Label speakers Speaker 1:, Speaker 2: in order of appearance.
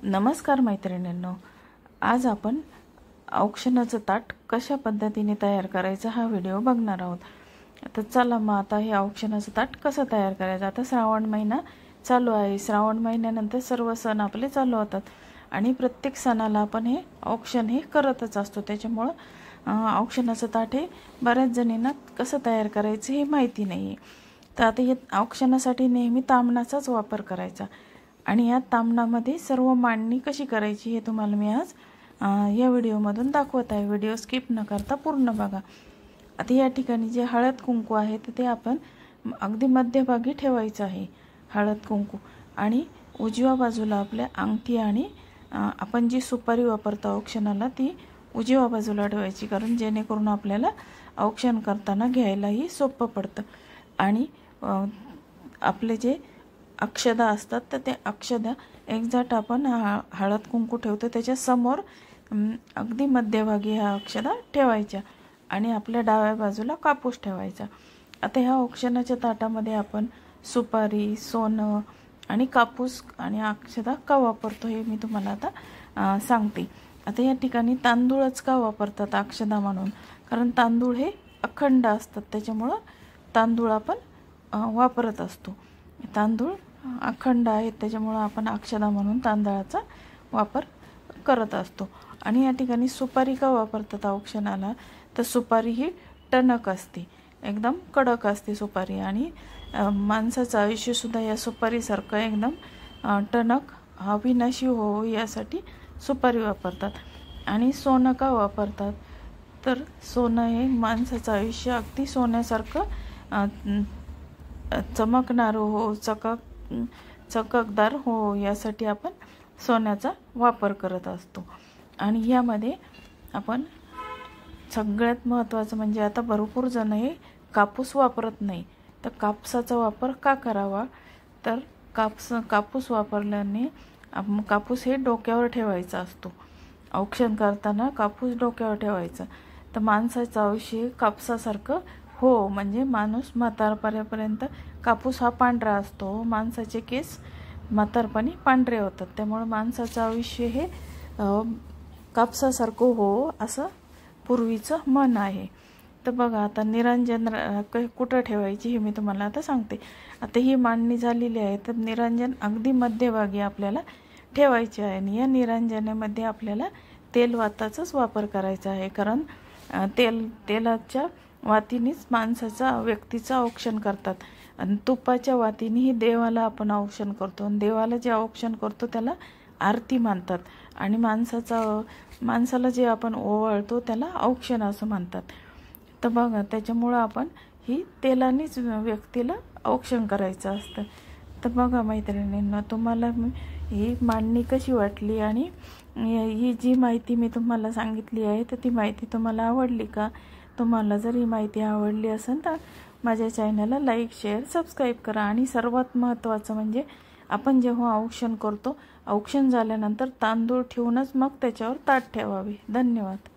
Speaker 1: नमस्कार मैत्रिणींनो, आज आपण औक्षणाचं ताट कशा पद्धतीने तयार करायचं हा व्हिडिओ बघणार आहोत। तर चला मग आता हे औक्षणाचं ताट कसं तयार करायचं। आता श्रावण महिना चालू आहे। श्रावण महिन्यानंतर सर्व सण आपले चालू होतात आणि प्रत्येक सणाला आपण हे औक्षण हे करतच असतो। त्याच्यामुळे औक्षणाचं ताट हे बऱ्याच जणींना कसं तयार करायचं हे माहिती नाही। तर आता हे औक्षणासाठी नेहमी तामणाचाच वापर करायचा आणि या तामणामध्ये सर्व मांडणी कशी करायची हे तुम्हाला मी आज या व्हिडिओमधून दाखवत आहे। व्हिडिओ स्किप न करता पूर्ण बघा। आता या ठिकाणी जे हळद कुंकू आहे ते आपण अगदी मध्यभागी ठेवायचं आहे। हळद कुंकू आणि उजव्या बाजूला आपल्या अंगठी आणि आपण जी सुपारी वापरतो औक्षणाला ती उजव्या बाजूला ठेवायची, कारण जेणेकरून आपल्याला औक्षण करताना घ्यायलाही सोपं पडतं। आणि आपले जे अक्षदा असतात तर ते अक्षदा एक्झॅक्ट आपण हळद कुंकू ठेवतो त्याच्या समोर अगदी मध्यभागी ह्या अक्षदा ठेवायच्या आणि आपल्या डाव्या बाजूला कापूस ठेवायचा। आता ह्या औक्षणाच्या ताटामध्ये आपण सुपारी, सोनं आणि कापूस आणि अक्षदा का वापरतो हे मी तुम्हाला आता सांगते। आता या ठिकाणी तांदूळच का वापरतात अक्षदा म्हणून, कारण तांदूळ हे अखंड असतात त्याच्यामुळे तांदूळ आपण वापरत असतो। तांदूळ अखंड आहेत त्याच्यामुळे आपण अक्षदा म्हणून तांदळाचा वापर करत असतो। आणि या ठिकाणी सुपारी का वापरतात औक्षणाला, तर सुपारी ही टणक असते, एकदम कडक असते सुपारी आणि माणसाचं आयुष्य सुद्धा या सुपारीसारखं एकदम टणक अविनाशी हो यासाठी सुपारी वापरतात। आणि सोनं का वापरतात, तर सोनं हे माणसाचं आयुष्य अगदी सोन्यासारखं चमकणार हो, चककदार हो यासाठी आपण सोन्याचा वापर करत असतो। आणि यामध्ये आपण सगळ्यात महत्त्वाचं म्हणजे आता भरपूर जण हे कापूस वापरत नाही, तर कापसाचा वापर का करावा, तर कापूस वापरल्याने कापूस हे डोक्यावर ठेवायचा असतो। औक्षण करताना कापूस डोक्यावर ठेवायचा, तर माणसाचं आयुष्य कापसासारखं हो, म्हणजे माणूस म्हातारपणापर्यंत कापूस हा पांढरा असतो, माणसाचे केस म्हातारपणी पांढरे होतात, त्यामुळे माणसाचं आयुष्य हे कापसासारखं हो असं पूर्वीचं मन आहे। तर बघा आता निरंजन कुठं ठेवायची हे मी तुम्हाला आता सांगते। आता ही मांडणी झालेली आहे, तर निरंजन अगदी मध्यभागी आपल्याला ठेवायचे आहे आणि या निरंजनामध्ये आपल्याला तेल वाताचाच वापर करायचा आहे, कारण तेलाच्या वातीनेच माणसाचा व्यक्तीचं औक्षण करतात आणि तुपाच्या वातीनेही देवाला आपण औक्षण करतो आणि देवाला जे औक्षण करतो त्याला आरती मानतात आणि माणसाला जे आपण ओवाळतो त्याला औक्षण असं म्हणतात। तर बघा त्याच्यामुळं आपण ही तेलानेच व्यक्तीला औक्षण करायचं असतं। तर बघा मैत्रिणींना, तुम्हाला ही मांडणी कशी वाटली आणि ही जी माहिती मी तुम्हाला सांगितली आहे तर ती माहिती तुम्हाला आवडली का? तुम्हाला जर ही माहिती आवडली असेल तर माझ्या चॅनलला लाईक, शेअर, सबस्क्राईब करा। आणि सर्वात महत्त्वाचं म्हणजे आपण जेव्हा औक्षण करतो, औक्षण झाल्यानंतर तांदूळ ठेवूनच मग त्याच्यावर ताट ठेवावे। धन्यवाद।